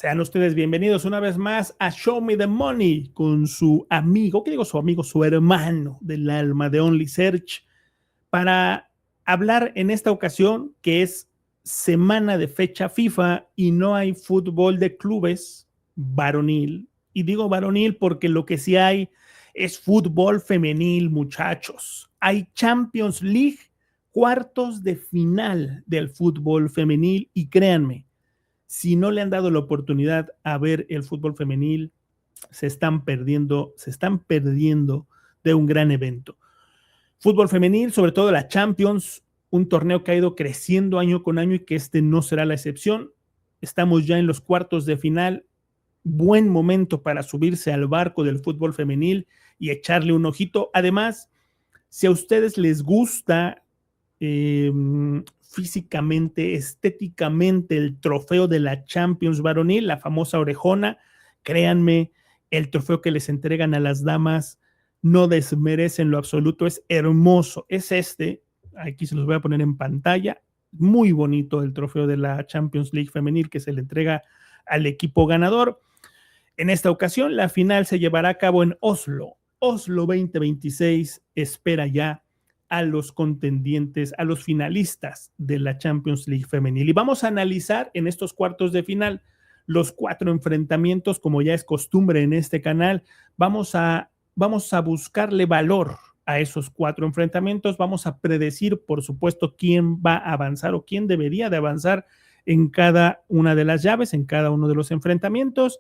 Sean ustedes bienvenidos una vez más a Show Me the Money con su amigo, ¿qué digo su amigo? Su hermano del alma de Only Search, para hablar en esta ocasión que es semana de fecha FIFA y no hay fútbol de clubes varonil. Y digo varonil porque lo que sí hay es fútbol femenil, muchachos. Hay Champions League, cuartos de final del fútbol femenil y créanme, si no le han dado la oportunidad a ver el fútbol femenil, se están perdiendo de un gran evento. Fútbol femenil, sobre todo la Champions, un torneo que ha ido creciendo año con año y que este no será la excepción. Estamos ya en los cuartos de final. Buen momento para subirse al barco del fútbol femenil y echarle un ojito. Además, si a ustedes les gusta físicamente, estéticamente, el trofeo de la Champions varonil, la famosa orejona, créanme, el trofeo que les entregan a las damas no desmerece en lo absoluto, es hermoso, es aquí se los voy a poner en pantalla, muy bonito el trofeo de la Champions League femenil que se le entrega al equipo ganador. En esta ocasión, la final se llevará a cabo en Oslo. Oslo 2026 espera ya a los contendientes, a los finalistas de la Champions League femenil. Y vamos a analizar en estos cuartos de final los 4 enfrentamientos, como ya es costumbre en este canal. Vamos a buscarle valor a esos 4 enfrentamientos. Vamos a predecir, por supuesto, quién va a avanzar o quién debería de avanzar en cada una de las llaves, en cada uno de los enfrentamientos.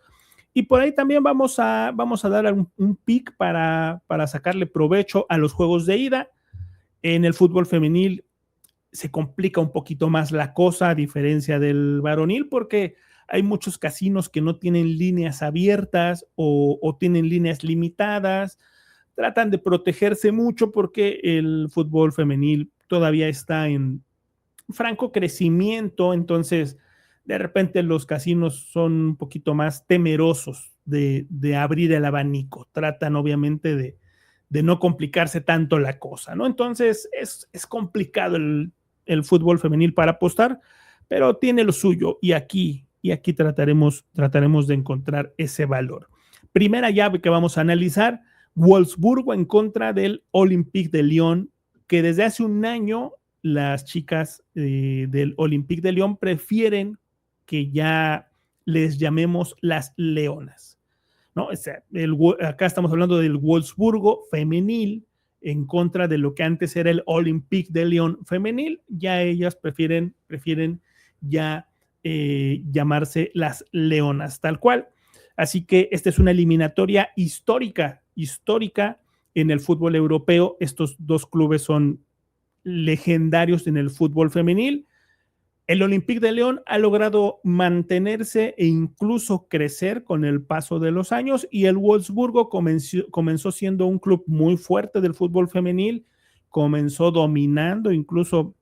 Y por ahí también vamos a dar un pick para sacarle provecho a los juegos de ida. En el fútbol femenil se complica un poquito más la cosa, a diferencia del varonil, porque hay muchos casinos que no tienen líneas abiertas o tienen líneas limitadas. Tratan de protegerse mucho porque el fútbol femenil todavía está en franco crecimiento, entonces de repente los casinos son un poquito más temerosos de abrir el abanico. Tratan obviamente de no complicarse tanto la cosa, ¿no? Entonces es complicado el fútbol femenil para apostar, pero tiene lo suyo y aquí trataremos de encontrar ese valor. Primera llave que vamos a analizar, Wolfsburgo en contra del Olympique de Lyon, que desde hace un año las chicas del Olympique de Lyon prefieren que ya les llamemos las Leonas, ¿no? O sea, acá estamos hablando del Wolfsburgo femenil en contra de lo que antes era el Olympique de Lyon femenil. Ya ellas prefieren ya llamarse las Leonas, tal cual. Así que esta es una eliminatoria histórica en el fútbol europeo. Estos dos clubes son legendarios en el fútbol femenil. El Olympique de Lyon ha logrado mantenerse e incluso crecer con el paso de los años, y el Wolfsburgo comenzó siendo un club muy fuerte del fútbol femenil, comenzó dominando incluso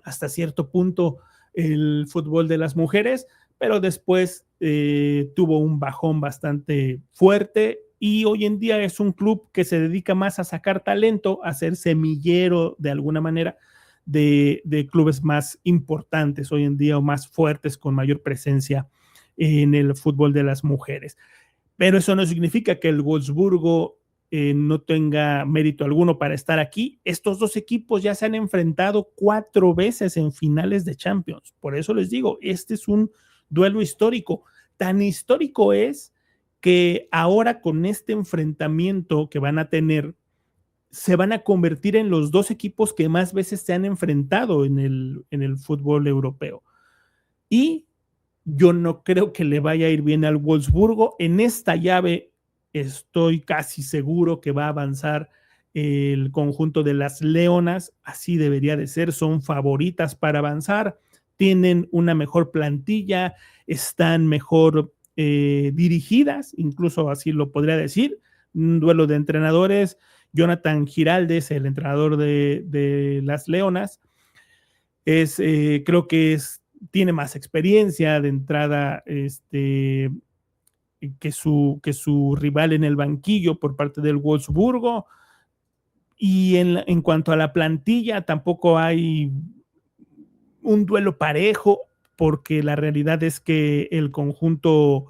hasta cierto punto el fútbol de las mujeres, pero después tuvo un bajón bastante fuerte y hoy en día es un club que se dedica más a sacar talento, a ser semillero de alguna manera de clubes más importantes hoy en día o más fuertes con mayor presencia en el fútbol de las mujeres. Pero eso no significa que el Wolfsburgo no tenga mérito alguno para estar aquí. Estos dos equipos ya se han enfrentado 4 veces en finales de Champions. Por eso les digo, este es un duelo histórico. Tan histórico es que ahora con este enfrentamiento que van a tener, se van a convertir en los 2 equipos que más veces se han enfrentado en el fútbol europeo. Y yo no creo que le vaya a ir bien al Wolfsburgo. En esta llave estoy casi seguro que va a avanzar el conjunto de las Leonas. Así debería de ser, son favoritas para avanzar, tienen una mejor plantilla, están mejor dirigidas, incluso así lo podría decir. Un duelo de entrenadores, Jonathan Giraldes, el entrenador de las Leonas, creo que tiene más experiencia de entrada que su rival en el banquillo por parte del Wolfsburgo. Y en cuanto a la plantilla, tampoco hay un duelo parejo. porque la realidad es que el conjunto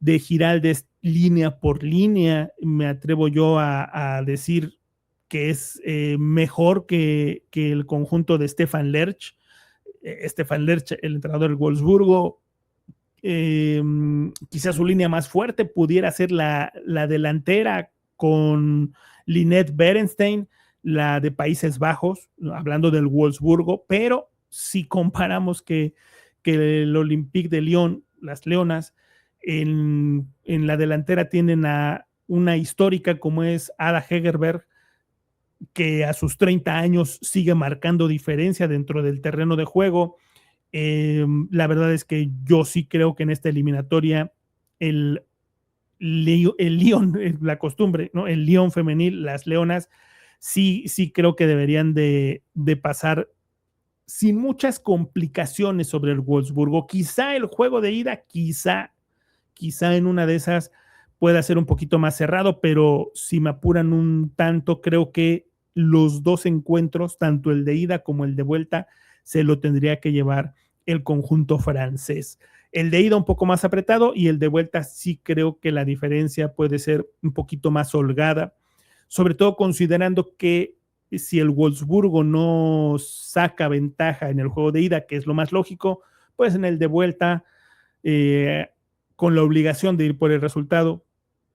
de Giraldes, línea por línea, me atrevo yo a decir que es mejor que el conjunto de Stefan Lerch. Stefan Lerch, el entrenador del Wolfsburgo, quizás su línea más fuerte pudiera ser la delantera con Linette Berenstein, la de Países Bajos, hablando del Wolfsburgo, pero si comparamos que el Olympique de Lyon, las Leonas, en la delantera tienen a una histórica como es Ada Hegerberg, que a sus 30 años sigue marcando diferencia dentro del terreno de juego. La verdad es que yo sí creo que en esta eliminatoria el Lyon, la costumbre, ¿no? El Lyon femenil, las Leonas, sí creo que deberían de pasar sin muchas complicaciones sobre el Wolfsburgo. Quizá el juego de ida, quizá en una de esas pueda ser un poquito más cerrado, pero si me apuran un tanto, creo que los dos encuentros, tanto el de ida como el de vuelta, se lo tendría que llevar el conjunto francés. El de ida un poco más apretado y el de vuelta sí creo que la diferencia puede ser un poquito más holgada, sobre todo considerando que si el Wolfsburgo no saca ventaja en el juego de ida, que es lo más lógico, pues en el de vuelta, con la obligación de ir por el resultado,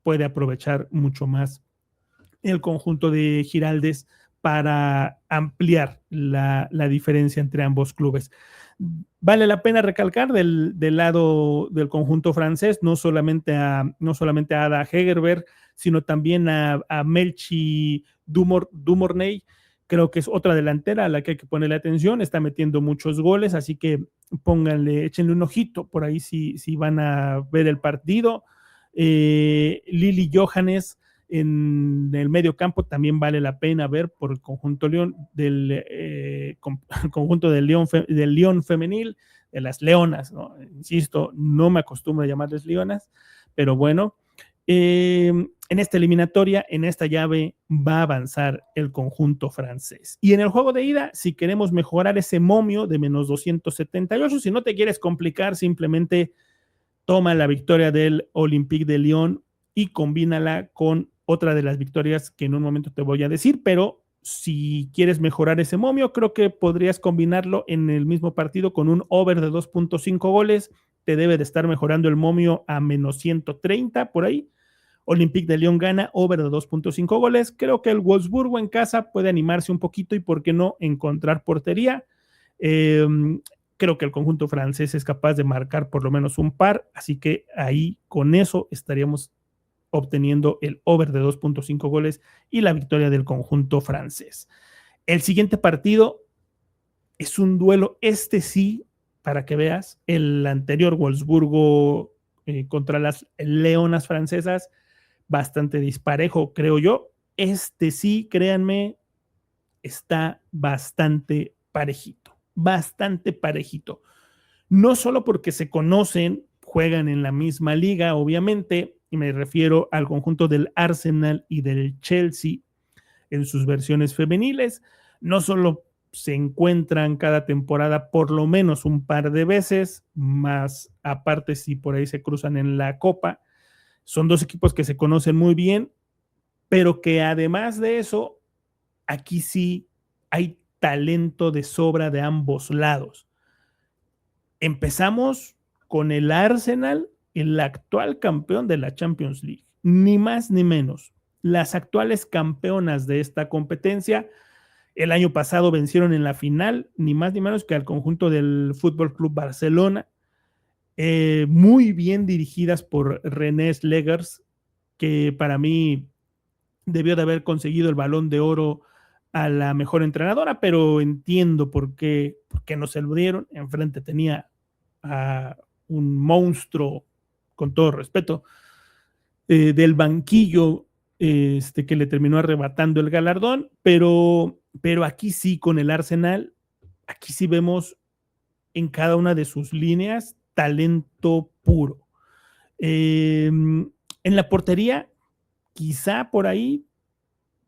puede aprovechar mucho más el conjunto de Giraldes para ampliar la diferencia entre ambos clubes. Vale la pena recalcar del lado del conjunto francés, no solamente a Ada Hegerberg, sino también a Melchi Dumornay. Creo que es otra delantera a la que hay que ponerle atención, está metiendo muchos goles, así que échenle un ojito por ahí si van a ver el partido. Lili Johannes en el medio campo también vale la pena ver por el conjunto conjunto del Lyon femenil, de las Leonas, ¿no? Insisto, no me acostumbro a llamarles Leonas, pero bueno, en esta eliminatoria, en esta llave, va a avanzar el conjunto francés. Y en el juego de ida, si queremos mejorar ese momio de menos 278, si no te quieres complicar, simplemente toma la victoria del Olympique de Lyon y combínala con otra de las victorias que en un momento te voy a decir, pero si quieres mejorar ese momio, creo que podrías combinarlo en el mismo partido con un over de 2.5 goles, te debe de estar mejorando el momio a menos 130 por ahí. Olympique de Lyon gana, over de 2.5 goles. Creo que el Wolfsburgo en casa puede animarse un poquito y por qué no encontrar portería. Creo que el conjunto francés es capaz de marcar por lo menos un par, así que ahí con eso estaríamos obteniendo el over de 2.5 goles y la victoria del conjunto francés. El siguiente partido es un duelo, sí, para que veas, el anterior Wolfsburgo contra las Leonas francesas, bastante disparejo, creo yo. Sí, créanme, está bastante parejito. No solo porque se conocen, juegan en la misma liga, obviamente, y me refiero al conjunto del Arsenal y del Chelsea en sus versiones femeniles, no solo se encuentran cada temporada por lo menos un par de veces, más aparte si por ahí se cruzan en la Copa, son dos equipos que se conocen muy bien, pero que además de eso, aquí sí hay talento de sobra de ambos lados. Empezamos con el Arsenal, el actual campeón de la Champions League, ni más ni menos. Las actuales campeonas de esta competencia, el año pasado vencieron en la final, ni más ni menos que al conjunto del Fútbol Club Barcelona, muy bien dirigidas por René Slegers, que para mí debió de haber conseguido el Balón de Oro a la mejor entrenadora, pero entiendo por qué no se lo dieron. Enfrente tenía a un monstruo, con todo respeto, del banquillo, que le terminó arrebatando el galardón, pero aquí sí, con el Arsenal, aquí sí vemos en cada una de sus líneas talento puro. En la portería, quizá por ahí,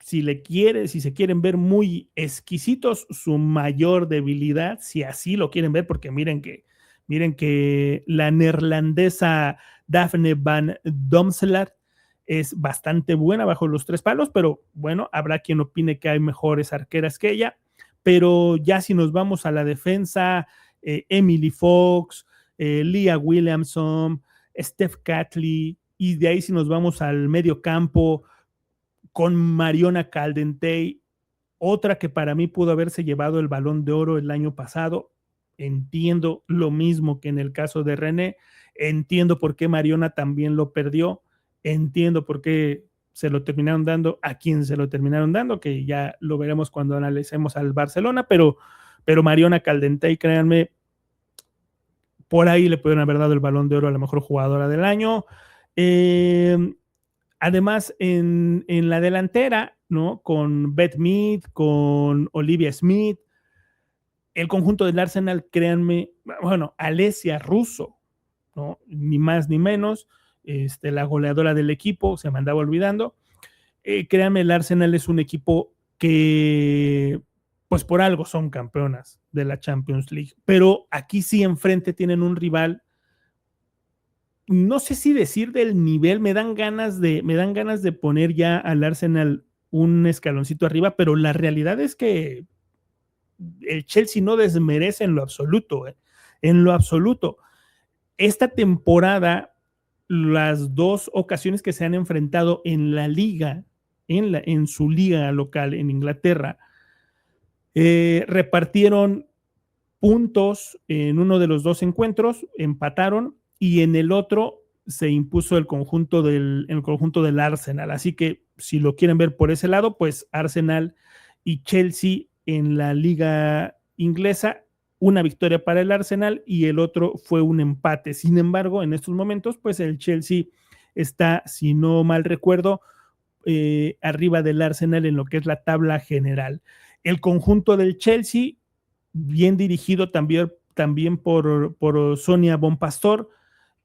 si se quieren ver muy exquisitos, su mayor debilidad, si así lo quieren ver, porque miren que Miren que la neerlandesa Daphne van Domselaar es bastante buena bajo los 3 palos, pero bueno, habrá quien opine que hay mejores arqueras que ella. Pero ya si nos vamos a la defensa, Emily Fox, Leah Williamson, Steph Catley, y de ahí si nos vamos al medio campo con Mariona Caldentey, otra que para mí pudo haberse llevado el Balón de Oro el año pasado. Entiendo lo mismo que en el caso de René, entiendo por qué Mariona también lo perdió, entiendo por qué se lo terminaron dando a quien se lo terminaron dando, que ya lo veremos cuando analicemos al Barcelona, pero Mariona Caldentey, créanme, por ahí le pudieron haber dado el Balón de Oro a la mejor jugadora del año. Además, en la delantera, ¿no? Con Beth Mead, con Olivia Smith, el conjunto del Arsenal, créanme, bueno, Alessia Russo, ¿no? Ni más ni menos, la goleadora del equipo, se me andaba olvidando. Créanme, el Arsenal es un equipo que, pues por algo son campeonas de la Champions League, pero aquí sí enfrente tienen un rival, no sé si decir del nivel, me dan ganas de poner ya al Arsenal un escaloncito arriba, pero la realidad es que el Chelsea no desmerece en lo absoluto, en lo absoluto. Esta temporada, las 2 ocasiones que se han enfrentado en la liga, en su liga local en Inglaterra, repartieron puntos en uno de los 2 encuentros, empataron, y en el otro se impuso el conjunto del Arsenal. Así que si lo quieren ver por ese lado, pues Arsenal y Chelsea en la liga inglesa, una victoria para el Arsenal y el otro fue un empate. Sin embargo, en estos momentos, pues el Chelsea está, si no mal recuerdo, arriba del Arsenal en lo que es la tabla general. El conjunto del Chelsea, bien dirigido también por Sonia Bonpastor.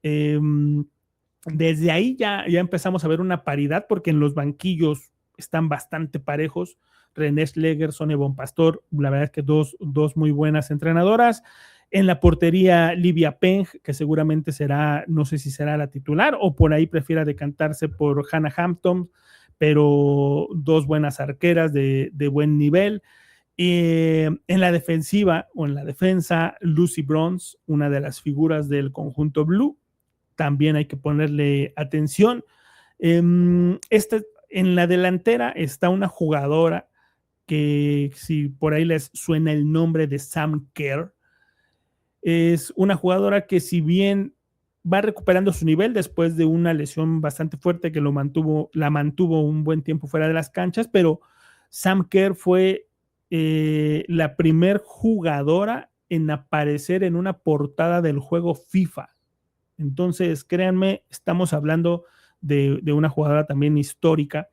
Desde ahí ya empezamos a ver una paridad, porque en los banquillos están bastante parejos. René Schleger, Sonia Bonpastor, la verdad es que dos muy buenas entrenadoras. En la portería, Livia Peng, que seguramente será, no sé si será la titular o por ahí prefiera decantarse por Hannah Hampton, pero 2 buenas arqueras de buen nivel. En la defensiva o en la defensa, Lucy Bronze, una de las figuras del conjunto blue, también hay que ponerle atención. En la delantera está una jugadora que, si por ahí les suena el nombre de Sam Kerr, es una jugadora que, si bien va recuperando su nivel después de una lesión bastante fuerte que la mantuvo un buen tiempo fuera de las canchas, pero Sam Kerr fue la primer jugadora en aparecer en una portada del juego FIFA. Entonces, créanme, estamos hablando de una jugadora también histórica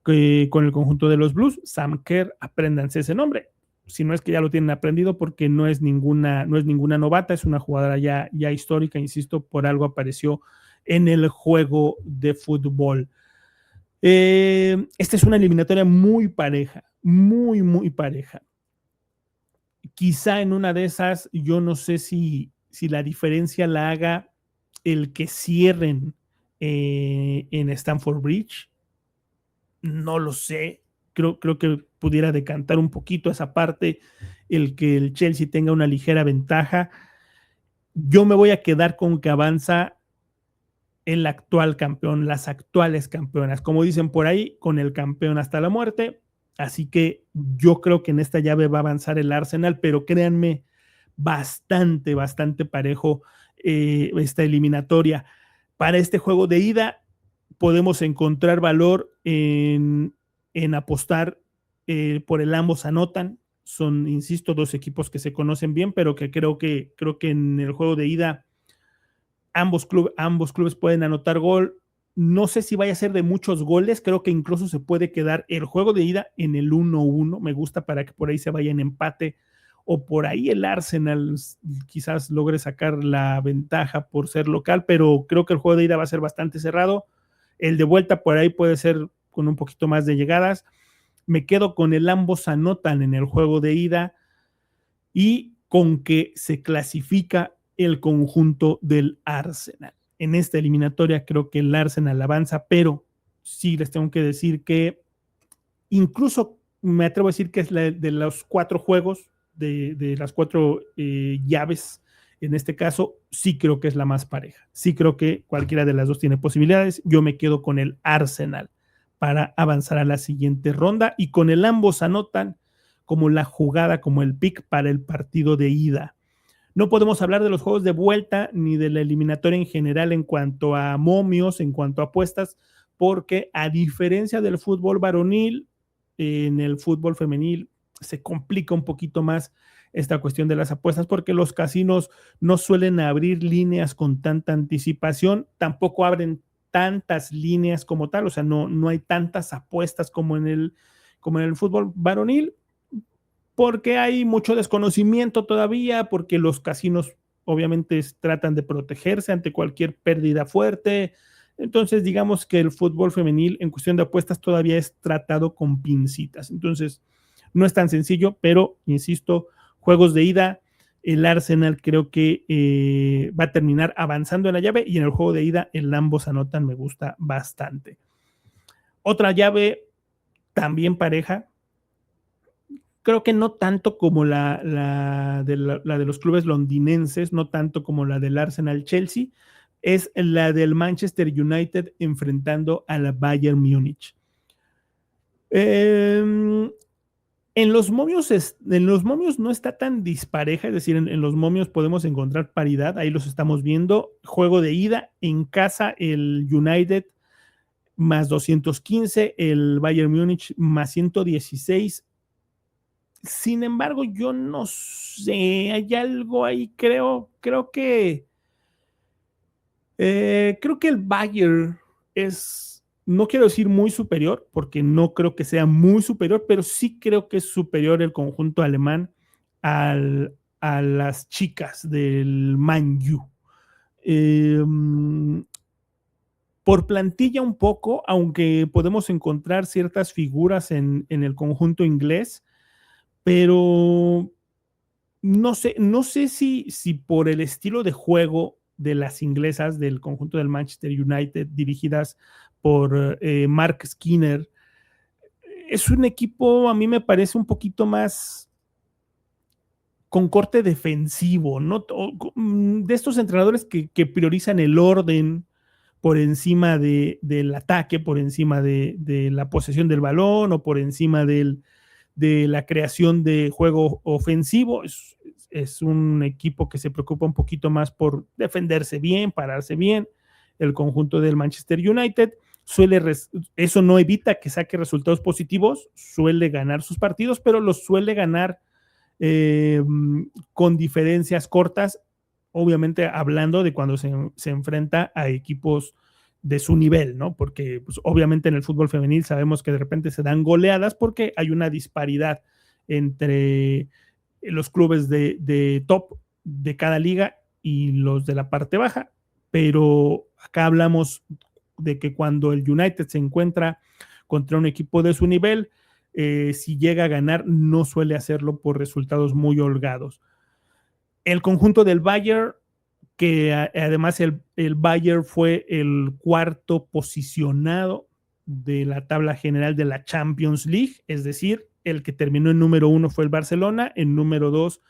con el conjunto de los Blues. Sam Kerr, apréndanse ese nombre. Si no es que ya lo tienen aprendido, porque no es ninguna novata, es una jugadora ya histórica, insisto, por algo apareció en el juego de fútbol. Esta es una eliminatoria muy pareja, muy, muy pareja. Quizá en una de esas, yo no sé si la diferencia la haga el que cierren en Stamford Bridge. No lo sé. Creo que pudiera decantar un poquito esa parte, el que el Chelsea tenga una ligera ventaja. Yo me voy a quedar con que avanza el actual campeón, las actuales campeonas, como dicen por ahí, con el campeón hasta la muerte. Así que yo creo que en esta llave va a avanzar el Arsenal, pero créanme, bastante, bastante parejo esta eliminatoria. Para este juego de ida podemos encontrar valor en apostar por el ambos anotan. Son, insisto, 2 equipos que se conocen bien, pero que creo que en el juego de ida ambos clubes pueden anotar gol. No sé si vaya a ser de muchos goles, creo que incluso se puede quedar el juego de ida en el 1-1. Me gusta para que por ahí se vaya en empate, o por ahí el Arsenal quizás logre sacar la ventaja por ser local, pero creo que el juego de ida va a ser bastante cerrado. El de vuelta por ahí puede ser con un poquito más de llegadas. Me quedo con el ambos anotan en el juego de ida y con que se clasifica el conjunto del Arsenal. En esta eliminatoria creo que el Arsenal avanza, pero sí les tengo que decir que incluso me atrevo a decir que es de los 4 juegos, de las 4 llaves, en este caso, sí creo que es la más pareja. Sí creo que cualquiera de las dos tiene posibilidades. Yo me quedo con el Arsenal para avanzar a la siguiente ronda y con el ambos anotan como la jugada, como el pick para el partido de ida. No podemos hablar de los juegos de vuelta ni de la eliminatoria en general en cuanto a momios, en cuanto a apuestas, porque a diferencia del fútbol varonil, en el fútbol femenil se complica un poquito más esta cuestión de las apuestas porque los casinos no suelen abrir líneas con tanta anticipación, tampoco abren tantas líneas como tal, o sea, no hay tantas apuestas como en el fútbol varonil, porque hay mucho desconocimiento todavía, porque los casinos obviamente tratan de protegerse ante cualquier pérdida fuerte. Entonces, digamos que el fútbol femenil en cuestión de apuestas todavía es tratado con pincitas. Entonces, no es tan sencillo, pero, insisto, juegos de ida, el Arsenal creo que va a terminar avanzando en la llave y en el juego de ida el ambos anotan, me gusta bastante. Otra llave también pareja, creo que no tanto como la de los clubes londinenses, no tanto como la del Arsenal Chelsea, es la del Manchester United enfrentando a la Bayern Múnich. En los momios no está tan dispareja, es decir, en los momios podemos encontrar paridad, ahí los estamos viendo. Juego de ida, en casa el United más 215, el Bayern Múnich más 116. Sin embargo, yo no sé, hay algo ahí, creo que el Bayern es, no quiero decir muy superior, porque no creo que sea muy superior, pero sí creo que es superior el conjunto alemán a las chicas del Man U. Por plantilla un poco, aunque podemos encontrar ciertas figuras en el conjunto inglés, pero no sé si por el estilo de juego de las inglesas del conjunto del Manchester United, dirigidas por Mark Skinner, es un equipo, a mí me parece un poquito más con corte defensivo, ¿no? De estos entrenadores que priorizan el orden por encima del ataque, por encima de la posesión del balón o por encima de la creación de juego ofensivo. Es un equipo que se preocupa un poquito más por defenderse bien, pararse bien. El conjunto del Manchester United eso no evita que saque resultados positivos, suele ganar sus partidos, pero los suele ganar con diferencias cortas, obviamente hablando de cuando se enfrenta a equipos de su nivel, ¿no? Porque pues, obviamente en el fútbol femenil sabemos que de repente se dan goleadas porque hay una disparidad entre los clubes de top de cada liga y los de la parte baja, pero acá hablamos de que cuando el United se encuentra contra un equipo de su nivel, si llega a ganar, no suele hacerlo por resultados muy holgados. El conjunto del Bayern, que además el Bayern fue el cuarto posicionado de la tabla general de la Champions League, es decir, el que terminó en número 1 fue el Barcelona, en número 2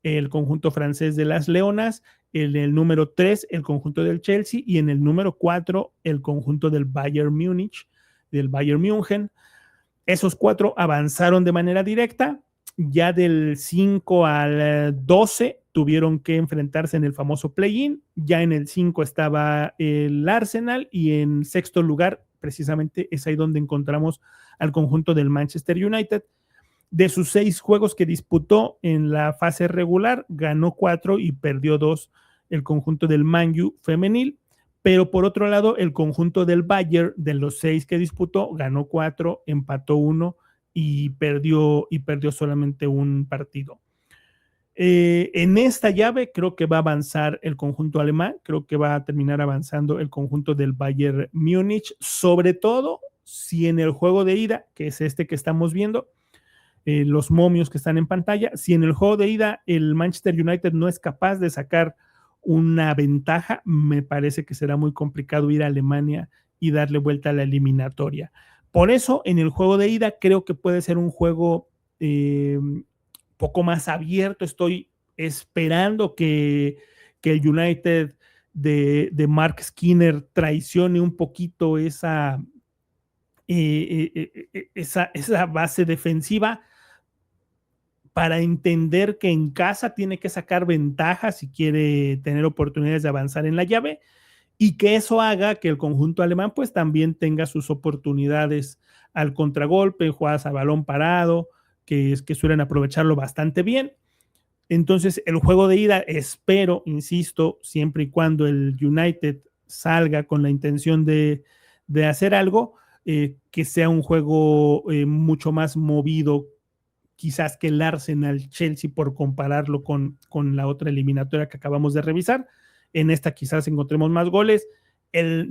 el conjunto francés de las Leonas, en el número 3 el conjunto del Chelsea y en el número 4 el conjunto del Bayern Múnich, del Bayern München. Esos 4 avanzaron de manera directa, ya del 5 al 12 tuvieron que enfrentarse en el famoso play-in, ya en el 5 estaba el Arsenal y en sexto lugar precisamente es ahí donde encontramos al conjunto del Manchester United. De sus 6 juegos que disputó en la fase regular, ganó 4 y perdió 2 el conjunto del Man U femenil, pero por otro lado el conjunto del Bayern, de los 6 que disputó, ganó 4, empató 1 y perdió solamente un partido. En esta llave creo que va a avanzar el conjunto alemán, creo que va a terminar avanzando el conjunto del Bayern Múnich, sobre todo si en el juego de ida, que es este que estamos viendo, los momios que están en pantalla, si en el juego de ida el Manchester United no es capaz de sacar una ventaja, me parece que será muy complicado ir a Alemania y darle vuelta a la eliminatoria. Por eso, en el juego de ida, creo que puede ser un juego poco más abierto. Estoy esperando que el United de Mark Skinner traicione un poquito esa base defensiva para entender que en casa tiene que sacar ventajas si quiere tener oportunidades de avanzar en la llave, y que eso haga que el conjunto alemán pues también tenga sus oportunidades al contragolpe, jugadas a balón parado, que suelen aprovecharlo bastante bien. Entonces, el juego de ida, espero, insisto, siempre y cuando el United salga con la intención de hacer algo, que sea un juego mucho más movido, quizás que el Arsenal Chelsea, por compararlo con la otra eliminatoria que acabamos de revisar. En esta quizás encontremos más goles. El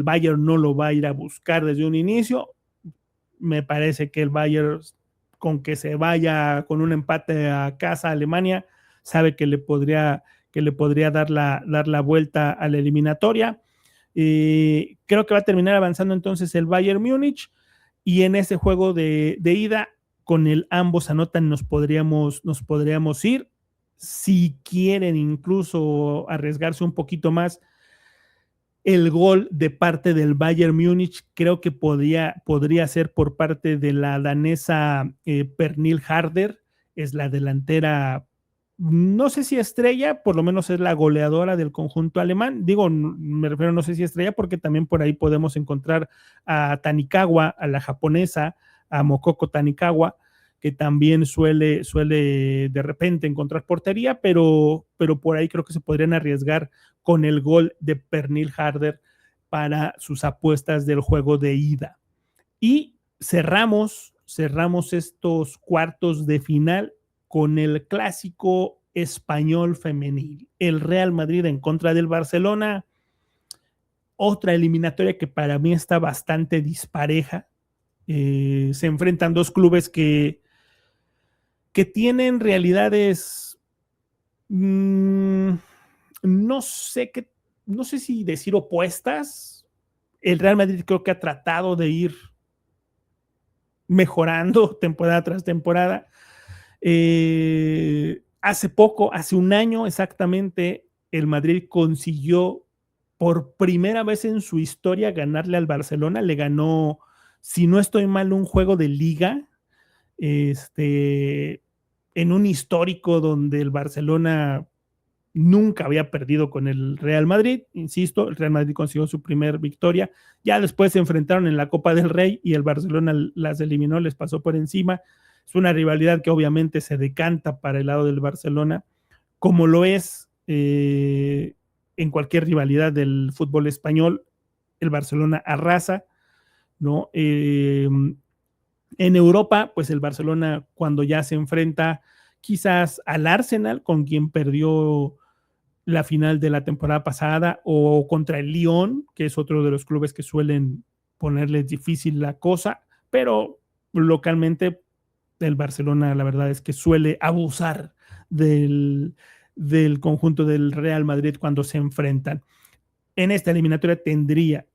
Bayern no lo va a ir a buscar desde un inicio. Me parece que el Bayern, con que se vaya con un empate a casa a Alemania, sabe que le podría dar la vuelta a la eliminatoria. Creo que va a terminar avanzando entonces el Bayern Múnich, y en ese juego de ida, con el ambos anotan, nos podríamos ir. Si quieren incluso arriesgarse un poquito más, el gol de parte del Bayern Múnich creo que podría ser por parte de la danesa Pernille Harder. Es la delantera, no sé si estrella, por lo menos es la goleadora del conjunto alemán. Digo, me refiero, no sé si estrella, porque también por ahí podemos encontrar a Tanikawa, a la japonesa, a Mokoko Tanikawa, que también suele de repente encontrar portería, pero por ahí creo que se podrían arriesgar con el gol de Pernille Harder para sus apuestas del juego de ida. Y cerramos estos cuartos de final con el clásico español femenil, el Real Madrid en contra del Barcelona. Otra eliminatoria que para mí está bastante dispareja. Se enfrentan dos clubes que tienen realidades, no sé si decir opuestas. El Real Madrid creo que ha tratado de ir mejorando temporada tras temporada. Hace un año exactamente, el Madrid consiguió por primera vez en su historia ganarle al Barcelona. Le ganó, si no estoy mal, un juego de liga, en un histórico donde el Barcelona nunca había perdido con el Real Madrid. Insisto, el Real Madrid consiguió su primer victoria. Ya después se enfrentaron en la Copa del Rey y el Barcelona las eliminó, les pasó por encima. Es una rivalidad que obviamente se decanta para el lado del Barcelona, como lo es en cualquier rivalidad del fútbol español. El Barcelona arrasa, ¿no? En Europa, pues el Barcelona, cuando ya se enfrenta quizás al Arsenal, con quien perdió la final de la temporada pasada, o contra el Lyon, que es otro de los clubes que suelen ponerles difícil la cosa, pero localmente el Barcelona, la verdad es que suele abusar del conjunto del Real Madrid cuando se enfrentan. En esta eliminatoria tendría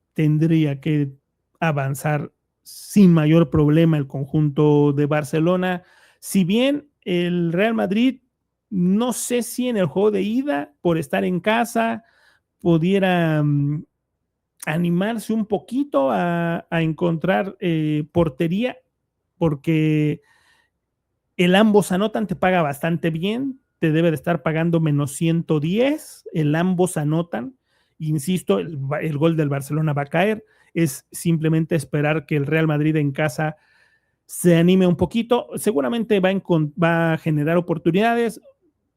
que avanzar sin mayor problema el conjunto de Barcelona. Si bien el Real Madrid, no sé si en el juego de ida, por estar en casa, pudiera animarse un poquito a encontrar portería, porque el ambos anotan te paga bastante bien, te debe de estar pagando menos 110, el ambos anotan. Insisto, el gol del Barcelona va a caer. Es simplemente esperar que el Real Madrid en casa se anime un poquito. Seguramente va a generar oportunidades.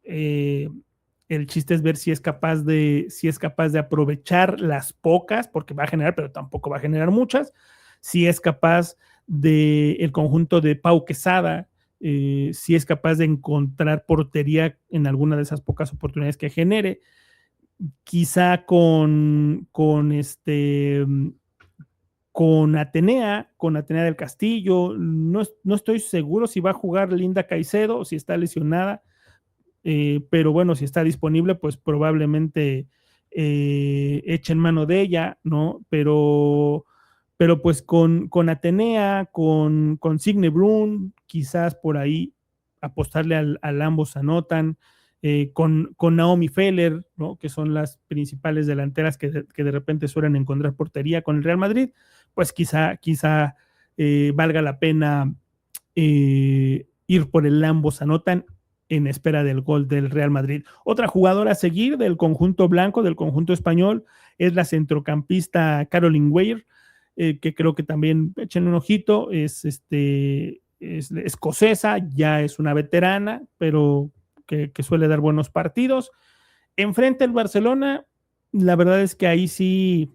El chiste es ver si es capaz de aprovechar las pocas, porque va a generar, pero tampoco va a generar muchas. Si es capaz el conjunto de Pau Quesada, si es capaz de encontrar portería en alguna de esas pocas oportunidades que genere. Quizá con Atenea del Castillo. No estoy seguro si va a jugar Linda Caicedo o si está lesionada. pero bueno, si está disponible, pues probablemente echen mano de ella, ¿no? Pero pues con Atenea, con Signe Brun, quizás por ahí apostarle al ambos anotan, con Naomi Feller, ¿no? Que son las principales delanteras que de repente suelen encontrar portería con el Real Madrid, pues quizá valga la pena ir por el ambos anotan en espera del gol del Real Madrid. Otra jugadora a seguir del conjunto blanco, del conjunto español, es la centrocampista Caroline Weir, que creo que también echen un ojito, es escocesa, ya es una veterana, pero que suele dar buenos partidos. Enfrente el Barcelona, la verdad es que ahí sí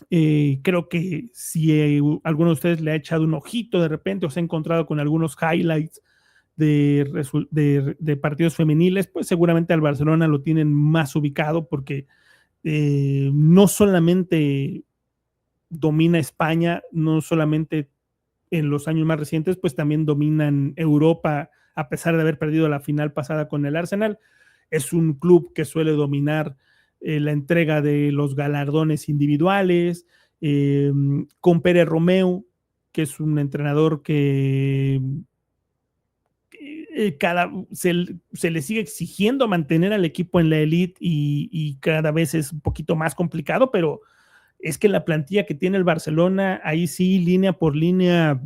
creo que si alguno de ustedes le ha echado un ojito de repente o se ha encontrado con algunos highlights de partidos femeniles, pues seguramente al Barcelona lo tienen más ubicado porque no solamente domina España, no solamente en los años más recientes, pues también dominan Europa, a pesar de haber perdido la final pasada con el Arsenal. Es un club que suele dominar la entrega de los galardones individuales, con Pérez Romeu, que es un entrenador que se le sigue exigiendo mantener al equipo en la elite y cada vez es un poquito más complicado, pero es que la plantilla que tiene el Barcelona, ahí sí, línea por línea,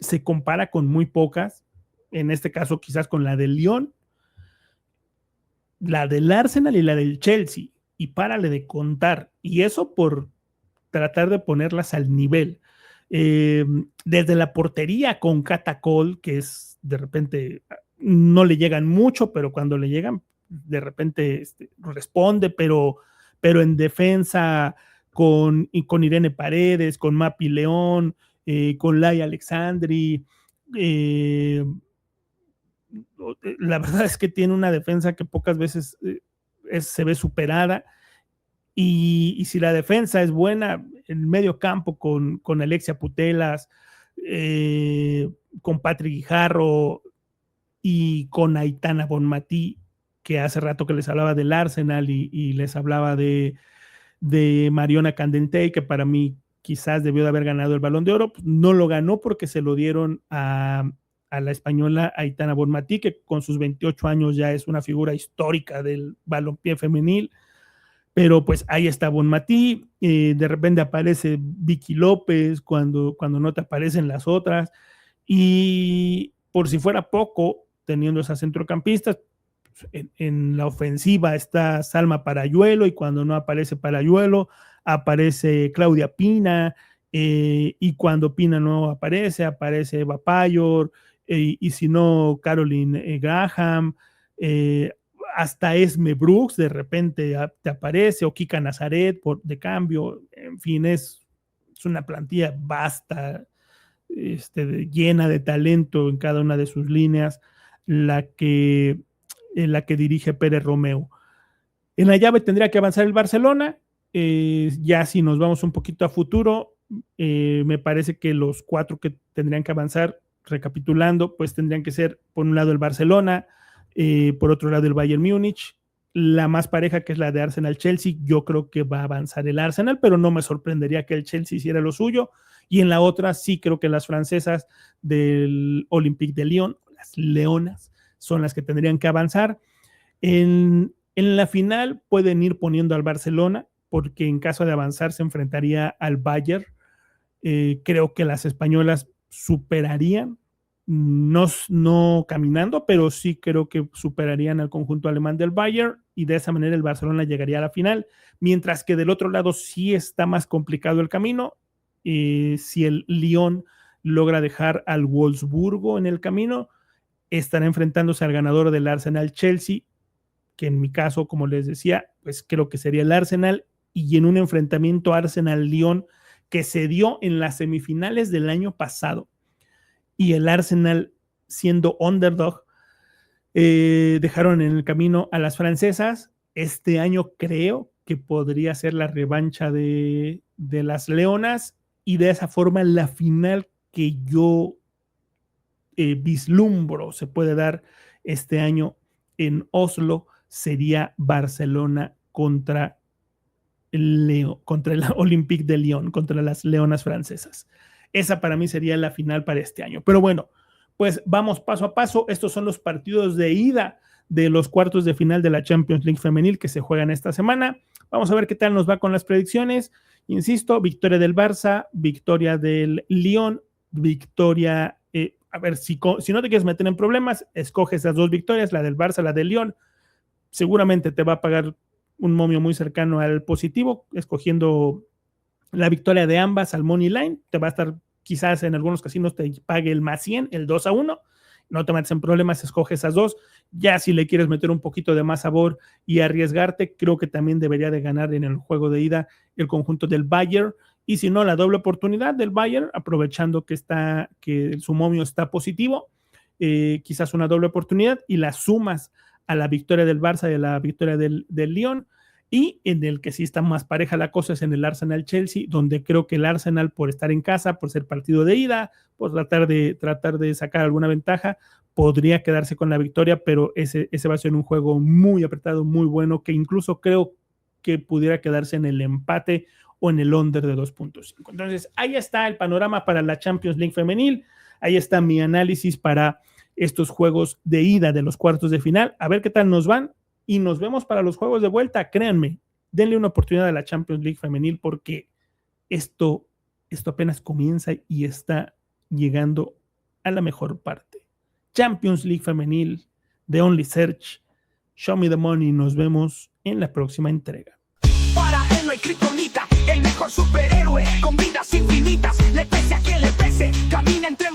se compara con muy pocas, en este caso quizás con la del Lyon, la del Arsenal y la del Chelsea, y párale de contar, y eso por tratar de ponerlas al nivel. Desde la portería con Catacol, que es de repente, no le llegan mucho, pero cuando le llegan, de repente responde, pero en defensa con Irene Paredes, con Mapi León, con Lai Alexandri, la verdad es que tiene una defensa que pocas veces se ve superada. Y si la defensa es buena, el medio campo con Alexia Putelas, con Patrick Guijarro y con Aitana Bonmatí, que hace rato que les hablaba del Arsenal y les hablaba de Mariona Candentey, que para mí quizás debió de haber ganado el Balón de Oro, pues no lo ganó porque se lo dieron a la española Aitana Bonmatí, que con sus 28 años ya es una figura histórica del balompié femenil. Pero pues ahí está Bonmatí, de repente aparece Vicky López cuando no te aparecen las otras, y por si fuera poco, teniendo esas centrocampistas, en la ofensiva está Salma Parayuelo, y cuando no aparece Parayuelo, aparece Claudia Pina, y cuando Pina no aparece, aparece Eva Payor, y si no, Caroline Graham, hasta Esme Brooks de repente te aparece, o Kika Nazaret de cambio, en fin, es una plantilla vasta, llena de talento en cada una de sus líneas, la que dirige Pérez Romeu. En la llave tendría que avanzar el Barcelona, ya si nos vamos un poquito a futuro, me parece que los 4 que tendrían que avanzar, recapitulando, pues tendrían que ser, por un lado, el Barcelona, por otro lado el Bayern Múnich, la más pareja que es la de Arsenal-Chelsea, yo creo que va a avanzar el Arsenal, pero no me sorprendería que el Chelsea hiciera lo suyo, y en la otra sí creo que las francesas del Olympique de Lyon, las leonas, son las que tendrían que avanzar. En la final pueden ir poniendo al Barcelona, porque en caso de avanzar se enfrentaría al Bayern. Creo que las españolas superarían, no caminando, pero sí creo que superarían al conjunto alemán del Bayern, y de esa manera el Barcelona llegaría a la final, mientras que del otro lado sí está más complicado el camino. Si el Lyon logra dejar al Wolfsburgo en el camino, estará enfrentándose al ganador del Arsenal-Chelsea, que en mi caso, como les decía, pues creo que sería el Arsenal, y en un enfrentamiento Arsenal-Lyon que se dio en las semifinales del año pasado, y el Arsenal siendo underdog, dejaron en el camino a las francesas. Este año creo que podría ser la revancha de las leonas, y de esa forma la final que yo vislumbro se puede dar este año en Oslo sería Barcelona contra el Olympique de Lyon, contra las Leonas francesas. Esa para mí sería la final para este año. Pero bueno, pues vamos paso a paso. Estos son los partidos de ida de los cuartos de final de la Champions League femenil que se juegan esta semana. Vamos a ver qué tal nos va con las predicciones. Insisto, victoria del Barça, victoria del Lyon, victoria, a ver, si no te quieres meter en problemas, escoge esas dos victorias, la del Barça, la del Lyon. Seguramente te va a pagar un momio muy cercano al positivo, escogiendo la victoria de ambas al money line. Te va a estar, quizás en algunos casinos te pague el más 100, el 2-1. No te metes en problemas, escoge esas dos. Ya si le quieres meter un poquito de más sabor y arriesgarte, creo que también debería de ganar en el juego de ida el conjunto del Bayern. Y si no, la doble oportunidad del Bayern, aprovechando que su momio está positivo, quizás una doble oportunidad y la sumas a la victoria del Barça y a la victoria del Lyon. Y en el que sí está más pareja la cosa es en el Arsenal-Chelsea, donde creo que el Arsenal, por estar en casa, por ser partido de ida, por tratar de sacar alguna ventaja, podría quedarse con la victoria, pero ese va a ser un juego muy apretado, muy bueno, que incluso creo que pudiera quedarse en el empate o en el under de 2.5. Entonces, ahí está el panorama para la Champions League femenil. Ahí está mi análisis para estos juegos de ida de los cuartos de final. A ver qué tal nos van. Y nos vemos para los juegos de vuelta. Créanme, denle una oportunidad a la Champions League femenil porque esto apenas comienza y está llegando a la mejor parte. Champions League femenil de Only Search. Show me the money. Nos vemos en la próxima entrega. Para él no hay kriptonita, el mejor superhéroe con vidas infinitas. Le pese a quien le pese, camina entre